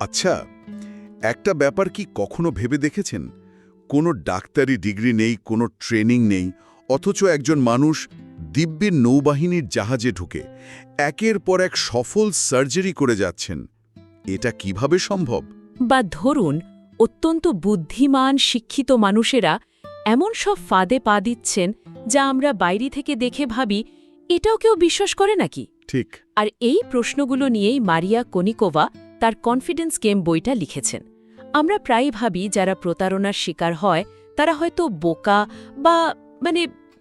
আচ্ছা, একটা ব্যাপার কি কখনো ভেবে দেখেছেন? কোনো ডাক্তারি ডিগ্রি নেই, কোনো ট্রেনিং নেই, অথচ একজন মানুষ দিব্যের নৌবাহিনীর জাহাজে ঢুকে একের পর এক সফল সার্জারি করে যাচ্ছেন। এটা কিভাবে সম্ভব? বা ধরুন অত্যন্ত বুদ্ধিমান শিক্ষিত মানুষেরা এমন সব ফাঁদে পা দিচ্ছেন যা আমরা বাইরে থেকে দেখে ভাবি এটাও কেউ বিশ্বাস করে নাকি। ঠিক। আর এই প্রশ্নগুলো নিয়েই মারিয়া কোনিকোভা তার কনফিডেন্স গেম বইটা লিখেছেন। আমরা প্রায় ভাবি যারা প্রতারণার শিকার হয় তারা হয়তো বোকা বা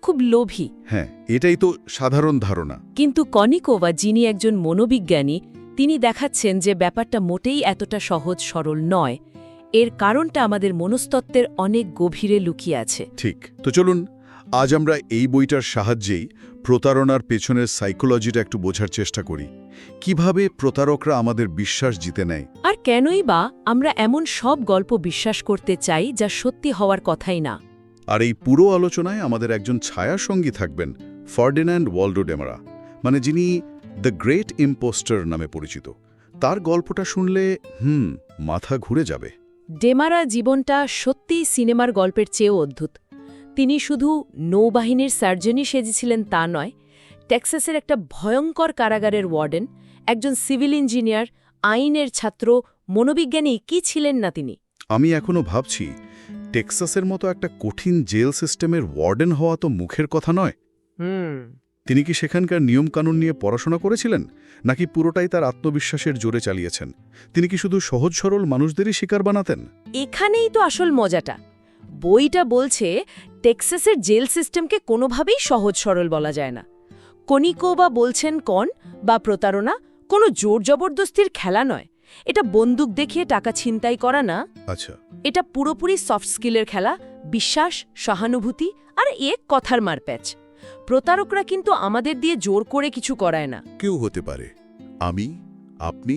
খুব লোভী। হ্যাঁ, এটাই তো সাধারণ ধারণা। কিন্তু কনিকোভা, যিনি একজন মনোবিজ্ঞানী, তিনি দেখাচ্ছেন যে ব্যাপারটা মোটেই এতটা সহজ সরল নয়। এর কারণটা আমাদের মনস্তত্ত্বের অনেক গভীরে লুকিয়ে আছে। ঠিক। তো চলুন আজ আমরা এই বইটার সাহায্যেই প্রতারণার পেছনের সাইকোলজিটা একটু বোঝার চেষ্টা করি। কিভাবে প্রতারকরা আমাদের বিশ্বাস জিতে নেয়, আর কেনই বা আমরা এমন সব গল্প বিশ্বাস করতে চাই যা সত্যি হওয়ার কথাই না। আর এই পুরো আলোচনায় আমাদের একজন ছায়া সঙ্গী থাকবেন, ফার্ডিন্যান্ড ওয়াল্ডো ডেমারা, যিনি দ্য গ্রেট ইম্পোস্টার নামে পরিচিত। তার গল্পটা শুনলে মাথা ঘুরে যাবে। ডেমারা জীবনটা সত্যিই সিনেমার গল্পের চেয়েও অদ্ভুত। তিনি শুধু নৌবাহিনীর সার্জনই সেজেছিলেন তা নয়, টেক্সাসের একটা ভয়ঙ্কর কারাগারের ওয়ার্ডেন, একজন সিভিল ইঞ্জিনিয়ার, আইনের ছাত্র, মনোবিজ্ঞানী কি ছিলেন না তিনি। আমি এখনো ভাবছি, টেক্সাসের মতো একটা কঠিন জেল সিস্টেমের ওয়ার্ডেন হওয়া তো মুখের কথা নয়। তিনি কি সেখানকার নিয়মকানুন নিয়ে পড়াশোনা করেছিলেন, নাকি পুরোটাই তার আত্মবিশ্বাসের জোরে চালিয়েছেন? তিনি কি শুধু সহজ সরল মানুষদেরই শিকার বানাতেন? এখানেই তো আসল মজাটা। বইটা বলছে টেক্সাসের জেল সিস্টেমকে কোনোভাবেই সহজ সরল বলা যায় না। কোনিকোভা বলছেন বা প্রতারণা কোনো জোর জবরদস্তির খেলা নয়। এটা বন্দুক দেখিয়ে টাকা ছিনতাই করা না। আচ্ছা। এটা পুরোপুরি সফট স্কিলের খেলা, বিশ্বাস, সহানুভূতি আর এক কথার মারপ্যাচ। প্রতারকরা কিন্তু আমাদের দিয়ে জোর করে কিছু করায় না। কেউ হতে পারে, আমি, আপনি,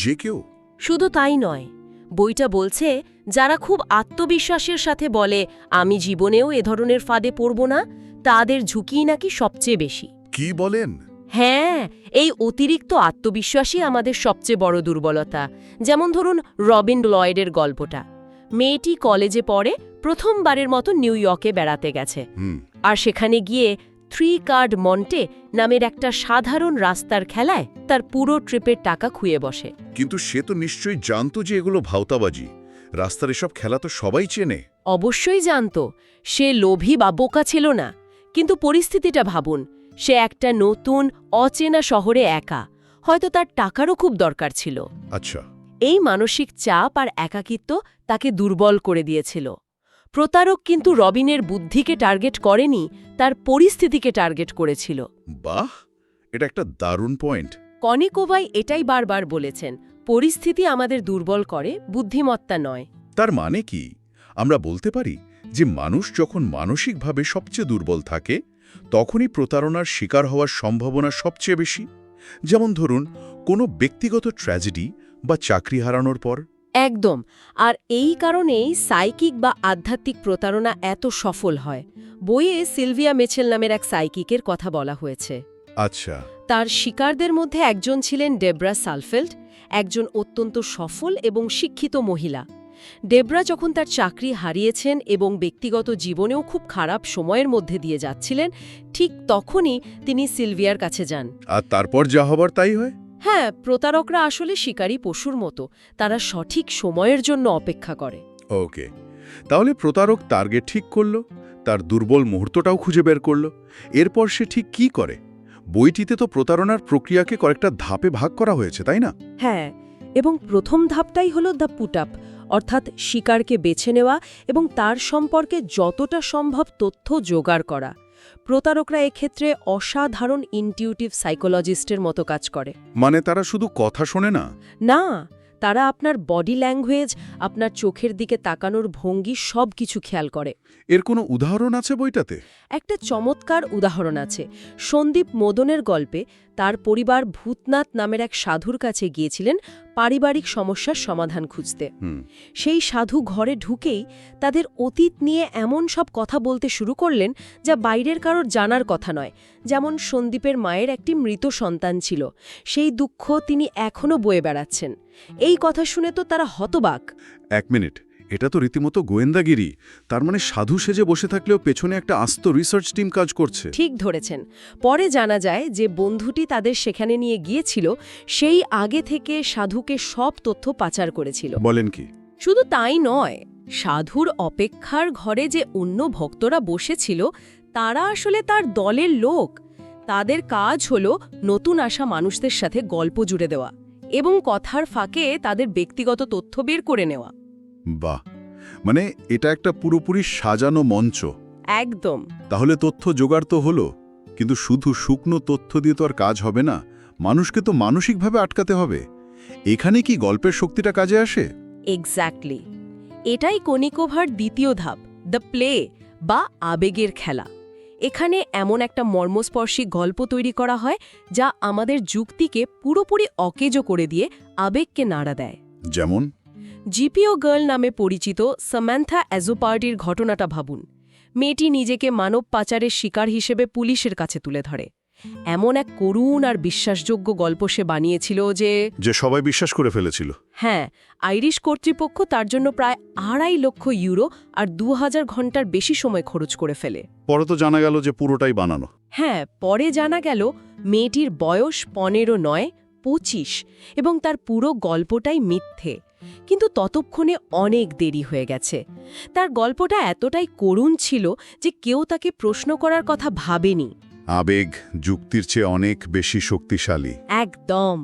যে কেউ। শুধু তাই নয়, বইটা বলছে যারা খুব আত্মবিশ্বাসের সাথে বলে আমি জীবনেও এ ধরনের ফাঁদে পড়ব না, তাদের ঝুঁকিই নাকি সবচেয়ে বেশি। কি বলেন? হ্যাঁ, এই অতিরিক্ত আত্মবিশ্বাসই আমাদের সবচেয়ে বড় দুর্বলতা। যেমন ধরুন রবিন লয়েডের গল্পটা। মেয়েটি কলেজে পড়ে, প্রথমবারের মতো নিউ ইয়র্কে বেড়াতে গেছে। আর সেখানে গিয়ে 3 কার্ড মন্টে নামের একটা সাধারণ রাস্তার খেলায় তার পুরো ট্রিপের টাকা খুইয়ে বসে। কিন্তু সে তো নিশ্চয়ই জানতো যে এগুলো ভাওতাবাজি। রাস্তার এসব খেলা তো সবাই চেনে। অবশ্যই জানত। সে লোভী বা বোকা ছিল না। কিন্তু পরিস্থিতিটা ভাবুন, সে একটা নতুন অচেনা শহরে একা, হয়তো তার টাকারও খুব দরকার ছিল। আচ্ছা। এই মানসিক চাপ আর একাকিত্ব তাকে দুর্বল করে দিয়েছিল। প্রতারক কিন্তু রবিনের বুদ্ধিকে টার্গেট করেনি, তার পরিস্থিতিকে টার্গেট করেছিল। বাহ, এটা একটা দারুণ পয়েন্ট। কনিকোভাই এটাই বারবার বলেছেন, পরিস্থিতি আমাদের দুর্বল করে, বুদ্ধিমত্তা নয়। তার মানে কি আমরা বলতে পারি যে মানুষ যখন মানসিকভাবে সবচেয়ে দুর্বল থাকে তখনই প্রতারণার শিকার হওয়ার সম্ভাবনা সবচেয়ে বেশি? যেমন ধরুন কোনো ব্যক্তিগত ট্র্যাজেডি বা চাকরি হারানোর পর। একদম। আর এই কারণেই সাইকিক বা আধ্যাত্মিক প্রতারণা এত সফল হয়। বইয়ে সিলভিয়া মিচেল নামের এক সাইকিকের কথা বলা হয়েছে। আচ্ছা। তার শিকারদের মধ্যে একজন ছিলেন ডেবরা সালফেল্ড, একজন অত্যন্ত সফল এবং শিক্ষিত মহিলা। ডেবরা যখন তার চাকরি হারিয়েছেন এবং ব্যক্তিগত জীবনেও খুব খারাপ সময়ের মধ্যে দিয়ে যাচ্ছিলেন, ঠিক তখনই তিনি সিলভিয়ার কাছে যান। আর তারপর যা হবার তাই হয়। হ্যাঁ, প্রতারকরা আসলে শিকারী পশুর মতো, তারা সঠিক সময়ের জন্য অপেক্ষা করে। ওকে, তাহলে প্রতারক টার্গেট ঠিক করল, তার দুর্বল মুহূর্তটাও খুঁজে বের করল। এরপর সে ঠিক কি করে? বইটিতে তো প্রতারণার প্রক্রিয়াকে কয়েকটা ধাপে ভাগ করা হয়েছে, তাই না? হ্যাঁ, এবং প্রথম ধাপটাই হলো দ্য পুট আপ, অর্থাৎ শিকারকে বেছে নেওয়া এবং তার সম্পর্কে যতটা সম্ভব তথ্য জোগাড় করা। প্রতারকরা এক্ষেত্রে অসাধারণ ইনটিউটিভ সাইকোলজিস্টের মতো কাজ করে। তারা শুধু কথা শোনে না? না, তারা আপনার বডি ল্যাঙ্গুয়েজ, আপনার চোখের দিকে তাকানোর ভঙ্গি সব কিছু খেয়াল করে। এর কোনো উদাহরণ আছে বইটাতে? একটা চমৎকার উদাহরণ আছে। সন্দীপ মোদনের গল্পে তার পরিবার ভূতনাথ নামের এক সাধুর কাছে গিয়েছিলেন পারিবারিক সমস্যার সমাধান খুঁজতে। হুম। সেই সাধু ঘরে ঢুকেই তাদের অতীত নিয়ে এমন সব কথা বলতে শুরু করলেন যা বাইরের কারোর জানার কথা নয়। যেমন সন্দীপের মায়ের একটি মৃত সন্তান ছিল, সেই দুঃখ তিনি এখনও বয়ে বেড়াচ্ছেন। এই কথা শুনে তো তারা হতবাক। 1 মিনিট, এটা তো রীতিমতো গোয়েন্দাগিরি। তার মানে সাধু সেজে বসে থাকলেও পেছনে একটা আস্ত রিসার্চ টিম কাজ করছে। ঠিক ধরেছেন। পরে জানা যায় যে বন্ধুটি তাদের সেখানে নিয়ে গিয়েছিল, সেই আগে থেকে সাধুকে সব তথ্য পাচার করেছিল। বলেন কি? শুধু তাই নয়, সাধুর অপেক্ষার ঘরে যে অন্য ভক্তরা বসেছিল তারা আসলে তার দলের লোক। তাদের কাজ হলো নতুন আসা মানুষদের সাথে গল্প জুড়ে দেওয়া এবং কথার ফাঁকে তাদের ব্যক্তিগত তথ্য বের করে নেওয়া। বাহ, মানে এটা একটা পুরোপুরি সাজানো মঞ্চ। একদম। তাহলে তথ্য জোগাড় তো হলো, কিন্তু শুধু শুকনো তথ্য দিয়ে তো আর কাজ হবে না। মানুষকে তো মানসিকভাবে আটকাতে হবে। এখানে কি গল্পের শক্তিটা কাজে আসে? এক্স্যাক্টলি। এটাই কনিকোভার দ্বিতীয় ধাপ, দ্য প্লে বা আবেগের খেলা। এখানে এমন একটা মর্মস্পর্শী গল্প তৈরি করা হয় যা আমাদের যুক্তিকে পুরোপুরি অকেজো করে দিয়ে আবেগকে নাড়া দেয়। যেমন জিপিও গার্ল নামে পরিচিত সামান্থা অ্যাজোপার্ডির ঘটনাটা ভাবুন। মেয়েটি নিজেকে মানব পাচারের শিকার হিসেবে পুলিশের কাছে তুলে ধরে। এমন এক করুণ আর বিশ্বাসযোগ্য গল্প সে বানিয়েছিল যে সবাই বিশ্বাস করে ফেলেছিল। হ্যাঁ, আইরিশ কর্তৃপক্ষ তার জন্য প্রায় 2.5 লক্ষ ইউরো আর 2000 ঘন্টার বেশি সময় খরচ করে ফেলে। পরে তো জানা গেল যে পুরোটাই বানানো। হ্যাঁ, পরে জানা গেল মেয়েটির বয়স 15 নয় 25 এবং তার পুরো গল্পটাই মিথ্যে। কিন্তু ততক্ষণে অনেক দেরি হয়ে গেছে। তার গল্পটা এতটাই করুণ ছিল যে কেউ তাকে প্রশ্ন করার কথা ভাবেনি। আবেগ যুক্তির চেয়ে অনেক বেশি শক্তিশালী। একদম।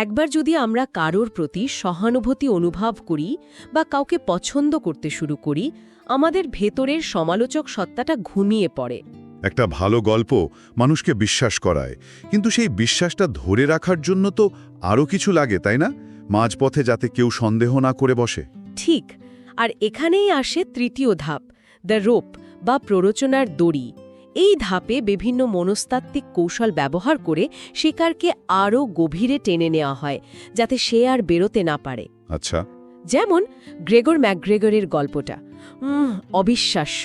একবার যদি আমরা কারোর প্রতি সহানুভূতি অনুভব করি বা কাউকে পছন্দ করতে শুরু করি, আমাদের ভেতরের সমালোচক সত্তাটা ঘুমিয়ে পড়ে। একটা ভালো গল্প মানুষকে বিশ্বাস করায়, কিন্তু সেই বিশ্বাসটা ধরে রাখার জন্য তো আরও কিছু লাগে, তাই না? মাঝপথে যাতে কেউ সন্দেহ না করে বসে। ঠিক। আর এখানেই আসে তৃতীয় ধাপ, দ্য রোপ বা প্ররোচনার দড়ি। এই ধাপে বিভিন্ন মনস্তাত্ত্বিক কৌশল ব্যবহার করে শিকারকে আরও গভীরে টেনে নেওয়া হয়, যাতে সে আর বেরোতে না পারে। আচ্ছা। যেমন গ্রেগর ম্যাকগ্রেগরের গল্পটা। অবিশ্বাস্য।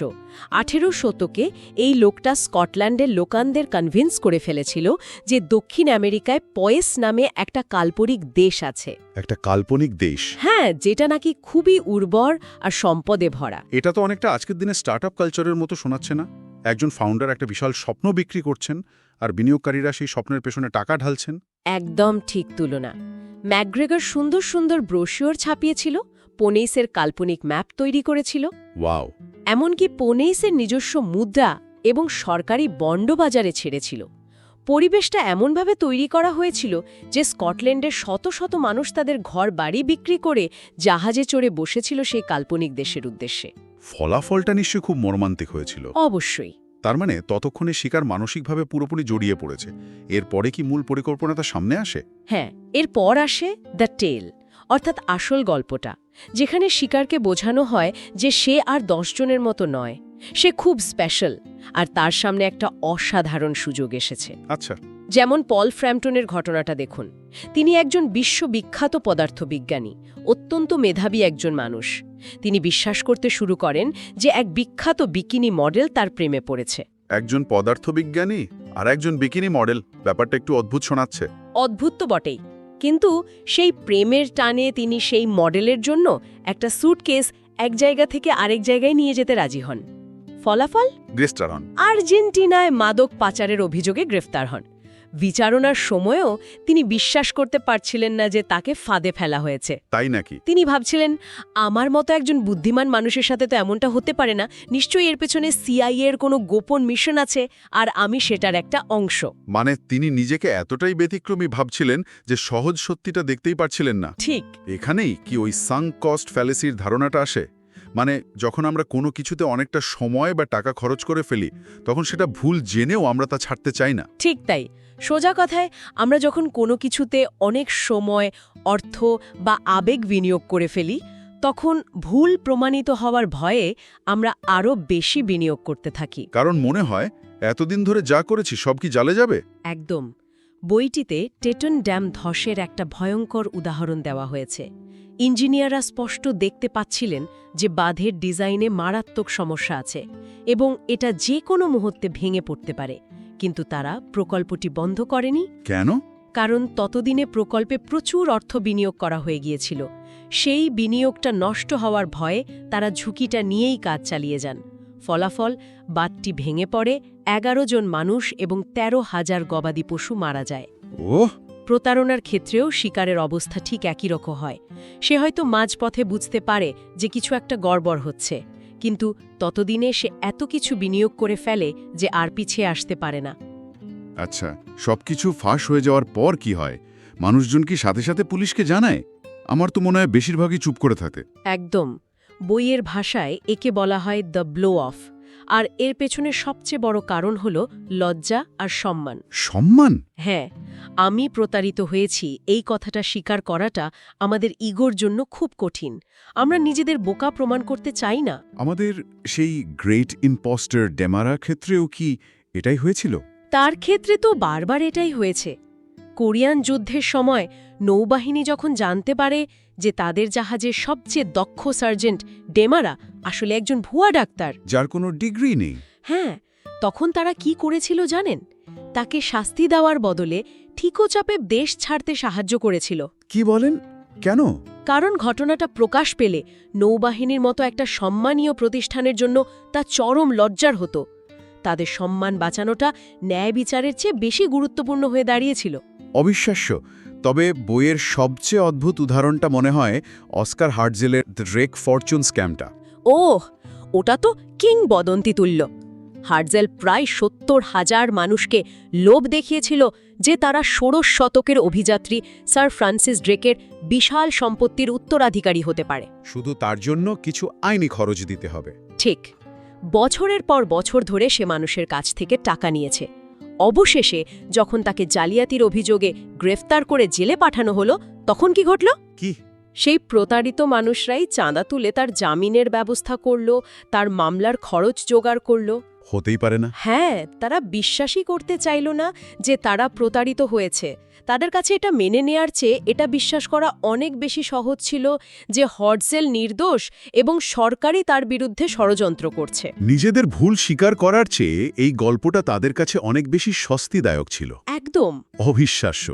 18 শতকে এই লোকটা স্কটল্যান্ডের লোকানদের কনভিন্স করে ফেলেছিল যে দক্ষিণ আমেরিকায় পয়েস নামে একটা কাল্পনিক দেশ আছে। একটা কাল্পনিক দেশ? হ্যাঁ, যেটা নাকি খুবই উর্বর আর সম্পদে ভরা। এটা তো অনেকটা আজকের দিনে স্টার্টআপ কালচারের মতো শোনাচ্ছে না? একজন ফাউন্ডার একটা বিশাল স্বপ্ন বিক্রি করছেন আর বিনিয়োগকারীরা সেই স্বপ্নের পেছনে টাকা ঢালছেন। একদম ঠিক তুলনা। ম্যাকগ্রেগর সুন্দর সুন্দর ব্রোশিওর ছাপিয়েছিল, পোনেইসের কাল্পনিক ম্যাপ তৈরি করেছিল। ওয়াও! এমনকি পোনেইসের নিজস্ব মুদ্রা এবং সরকারি বন্ড বাজারে ছেড়েছিল। পরিবেশটা এমনভাবে তৈরি করা হয়েছিল যে স্কটল্যান্ডের শত শত মানুষ তাদের ঘর বাড়ি বিক্রি করে জাহাজে চড়ে বসেছিল সেই কাল্পনিক দেশের উদ্দেশ্যে। ফলাফলটা নিশ্চয়ই খুব মর্মান্তিক হয়েছিল। অবশ্যই। তার মানে ততক্ষণে শিকার মানসিকভাবে পুরোপুরি জড়িয়ে পড়েছে। এরপরে কি মূল পরিকল্পনাটা সামনে আসে? হ্যাঁ, এরপর আসে দ্য টেল, অর্থাৎ আসল গল্পটা, যেখানে শিকারকে বোঝানো হয় যে সে আর 10 জনের মতো নয়, সে খুব স্পেশাল আর তার সামনে একটা অসাধারণ সুযোগ এসেছে। আচ্ছা। যেমন পল ফ্র্যাম্পটনের ঘটনাটা দেখুন। তিনি একজন বিশ্ববিখ্যাত পদার্থবিজ্ঞানী, অত্যন্ত মেধাবী একজন মানুষ। তিনি বিশ্বাস করতে শুরু করেন যে এক বিখ্যাত বিকিনি মডেল তার প্রেমে পড়েছে। একজন পদার্থবিজ্ঞানী আর একজন বিকিনি মডেল, ব্যাপারটা একটু অদ্ভুত শোনাচ্ছে। অদ্ভুত তো বটেই, কিন্তু সেই প্রেমের টানে তিনি সেই মডেলের জন্য একটা স্যুটকেস এক জায়গা থেকে আরেক জায়গায় নিয়ে যেতে রাজি হন। ফলাফল? গ্রেফতার হন। আর্জেন্টিনায় মাদক পাচারের অভিযোগে গ্রেফতার হন। বিচারণার সময়ও তিনি বিশ্বাস করতে পারছিলেন না যে তাকে ফাঁদে ফেলা হয়েছে। তাই নাকি? তিনি ভাবছিলেন, আমার মতো একজন বুদ্ধিমান মানুষের সাথে তো এমনটা হতে পারে না, নিশ্চয়ই এর পেছনে সিআইএ এর কোনো গোপন মিশন আছে আর আমি সেটার একটা অংশ। মানে তিনি নিজেকে এতটাই ব্যতিক্রমী ভাবছিলেন যে সহজ সত্যিটা দেখতেই পারছিলেন না। ঠিক। এখানেই কি ওই সাঙ্ক কস্ট ফ্যালেসির ধারণাটা আসে? মানে যখন আমরা কোনো কিছুতে অনেকটা সময় বা টাকা খরচ করে ফেলি, তখন সেটা ভুল জেনেও আমরা তা ছাড়তে চাই না। ঠিক তাই। সোজা কথায়, আমরা যখন কোনো কিছুতে অনেক সময়, অর্থ বা আবেগ বিনিয়োগ করে ফেলি, তখন ভুল প্রমাণিত হওয়ার ভয়ে আমরা আরও বেশি বিনিয়োগ করতে থাকি। কারণ মনে হয় এতদিন ধরে যা করেছি সব কি জালে যাবে। একদম। বইটিতে টেটন ড্যাম ধসের একটা ভয়ঙ্কর উদাহরণ দেওয়া হয়েছে। ইঞ্জিনিয়াররা স্পষ্ট দেখতে পাচ্ছিলেন যে বাঁধের ডিজাইনে মারাত্মক সমস্যা আছে এবং এটা যে কোনো মুহূর্তে ভেঙে পড়তে পারে, কিন্তু তারা প্রকল্পটি বন্ধ করেনি। কেন? কারণ ততদিনে প্রকল্পে প্রচুর অর্থ বিনিয়োগ করা হয়ে গিয়েছিল। সেই বিনিয়োগটা নষ্ট হওয়ার ভয়ে তারা ঝুঁকিটা নিয়েই কাজ চালিয়ে যান। ফলাফল, বাঁধটি ভেঙে পড়ে, 11 জন মানুষ এবং 13,000 গবাদি পশু মারা যায়। ওহ! প্রতারণার ক্ষেত্রেও শিকারের অবস্থা ঠিক একই রকম হয়। সে হয়তো মাঝপথে বুঝতে পারে যে কিছু একটা গড়বড় হচ্ছে, কিন্তু ততদিনে সে এত কিছু বিনিয়োগ করে ফেলে যে আর পিছিয়ে আসতে পারে না। আচ্ছা, সবকিছু ফাঁস হয়ে যাওয়ার পর কি হয়? মানুষজন কি সাথে সাথে পুলিশকে জানায়? আমার তো মনে হয় বেশিরভাগই চুপ করে থাকে। একদম। বইয়ের ভাষায় একে বলা হয় দ্য ব্লো অফ, আর এর পেছনে সবচেয়ে বড় কারণ হল লজ্জা আর সম্মান। সম্মান? হ্যাঁ, আমি প্রতারিত হয়েছি এই কথাটা স্বীকার করাটা আমাদের ইগোর জন্য খুব কঠিন। আমরা নিজেদের বোকা প্রমাণ করতে চাই না। আমাদের সেই গ্রেট ইম্পোস্টার ডেমারা ক্ষেত্রেও কি এটাই হয়েছিল? তার ক্ষেত্রে তো বারবার এটাই হয়েছে। কোরিয়ান যুদ্ধের সময় নৌবাহিনী যখন জানতে পারে যে তাদের জাহাজের সবচেয়ে দক্ষ সার্জেন্ট ডেমারা আসলে একজন ভুয়া ডাক্তার, যার কোনো ডিগ্রি নেই। হ্যাঁ, তখন তারা কি করেছিল জানেন? তাকে শাস্তি দেওয়ার বদলে ঠিকোচাপে দেশ ছাড়তে সাহায্য করেছিল। কি বলেন? কেন? কারণ ঘটনাটা প্রকাশ পেলে নৌবাহিনীর মতো একটা সম্মানীয় প্রতিষ্ঠানের জন্য তা চরম লজ্জার হতো। তাদের সম্মান বাঁচানোটা ন্যায় বিচারের চেয়ে বেশি গুরুত্বপূর্ণ হয়ে দাঁড়িয়েছিল। অবিশ্বাস্য। তবে বইয়ের সবচেয়ে অদ্ভুত উদাহরণটা মনে হয় অস্কার হার্টজেলের দ্য রেক ফরচুন স্ক্যামটা। ওহ, ওটা তো কিংবদন্তি তুল্য। হার্টজেল প্রায় 70,000 মানুষকে লোভ দেখিয়েছিল যে তারা 16 শতকের অভিযাত্রী স্যার ফ্রান্সিস ড্রেকের বিশাল সম্পত্তির উত্তরাধিকারী হতে পারে। শুধু তার জন্য কিছু আইনি খরচ দিতে হবে। ঠিক। বছরের পর বছর ধরে সে মানুষের কাছ থেকে টাকা নিয়েছে। অবশেষে যখন তাকে জালিয়াতির অভিযোগে গ্রেফতার করে জেলে পাঠানো হলো, তখন কি ঘটল? কি? সেই প্রতারিত মানুষরাই চাঁদা তুলে তার জামিনের ব্যবস্থা করল, তার মামলার খরচ জোগাড় করল। হতেই পারে না। হ্যাঁ, তারা বিশ্বাসই করতে চাইল না যে তারা প্রতারিত হয়েছে। তাদের কাছে এটা মেনে নেয়ার চেয়ে এটা বিশ্বাস করা অনেক বেশি সহজ ছিল যে হার্টজেল নির্দোষ এবং সরকারই তার বিরুদ্ধে ষড়যন্ত্র করছে। নিজেদের ভুল স্বীকার করার চেয়ে এই গল্পটা তাদের কাছে অনেক বেশি স্বস্তিদায়ক ছিল। একদম অবিশ্বাস্য।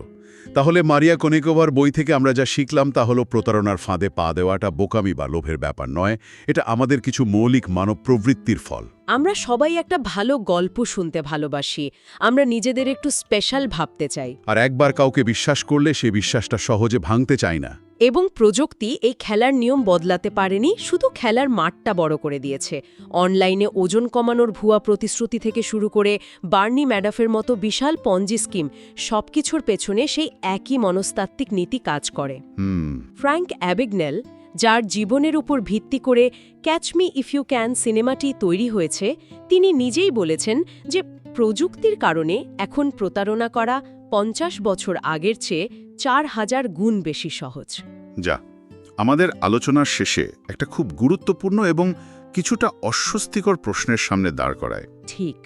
তাহলে মারিয়া কোনিকোভার বই থেকে আমরা যা শিখলাম তা হলো প্রতারণার ফাঁদে পা দেওয়াটা বোকামি বা লোভের ব্যাপার নয়, এটা আমাদের কিছু মৌলিক মানব প্রবৃত্তির ফল। আমরা সবাই একটা ভালো গল্প শুনতে ভালোবাসি, আমরা নিজেদের একটু স্পেশাল ভাবতে চাই, আর একবার কাউকে বিশ্বাস করলে সে বিশ্বাসটা সহজে ভাঙতে চায় না। এবং প্রযুক্তি এই খেলার নিয়ম বদলাতে পারেনি, শুধু খেলার মাঠটা বড় করে দিয়েছে। অনলাইনে ওজন কমানোর ভুয়া প্রতিশ্রুতি থেকে শুরু করে বার্নি ম্যাডাফের মতো বিশাল পঞ্জি স্কিম, সবকিছুর পেছনে সেই একই মনস্তাত্ত্বিক নীতি কাজ করে। ফ্র্যাঙ্ক অ্যাবাগনেল, যার জীবনের উপর ভিত্তি করে catch me if you can সিনেমাটি তৈরি হয়েছে, তিনি নিজেই বলেছেন যে প্রযুক্তির কারণে এখন প্রতারণা করা 50 বছর আগের চেয়ে 4000 গুণ বেশি সহজ। যা আমাদের আলোচনার শেষে একটা খুব গুরুত্বপূর্ণ এবং কিছুটা অস্বস্তিকর প্রশ্নের সামনে দাঁড় করায়। ঠিক।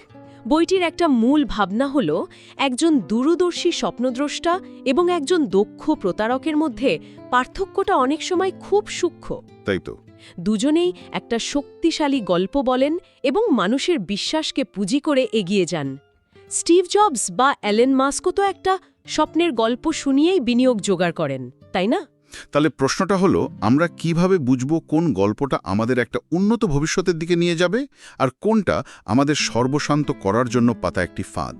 বইটির একটা মূল ভাবনা হল একজন দূরদর্শী স্বপ্নদ্রষ্টা এবং একজন দক্ষ প্রতারকের মধ্যে পার্থক্যটা অনেক সময় খুব সূক্ষ্ম। তাই তো। দুজনেই একটা শক্তিশালী গল্প বলেন এবং মানুষের বিশ্বাসকে পুঁজি করে এগিয়ে যান। স্টিভ জবস বা অ্যালেন মাস্কও তো একটা স্বপ্নের গল্প শুনিয়েই বিনিয়োগ জোগাড় করেন, তাই না? তাহলে প্রশ্নটা হলো, আমরা কিভাবে বুঝব কোন গল্পটা আমাদের একটা উন্নত ভবিষ্যতের দিকে নিয়ে যাবে আর কোনটা আমাদের সর্বশান্ত করার জন্য পাতা একটি ফাঁদ?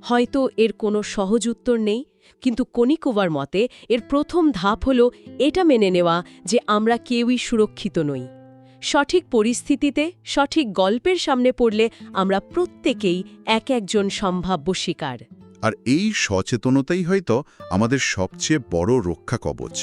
হয়তো এর কোনো সহজ উত্তর নেই, কিন্তু কোনিকোভার মতে এর প্রথম ধাপ হল এটা মেনে নেওয়া যে আমরা কেউই সুরক্ষিত নই। সঠিক পরিস্থিতিতে সঠিক গল্পের সামনে পড়লে আমরা প্রত্যেকেই এক একজন সম্ভাব্য শিকার। আর এই সচেতনতাই হয়তো আমাদের সবচেয়ে বড় রক্ষা কবচ।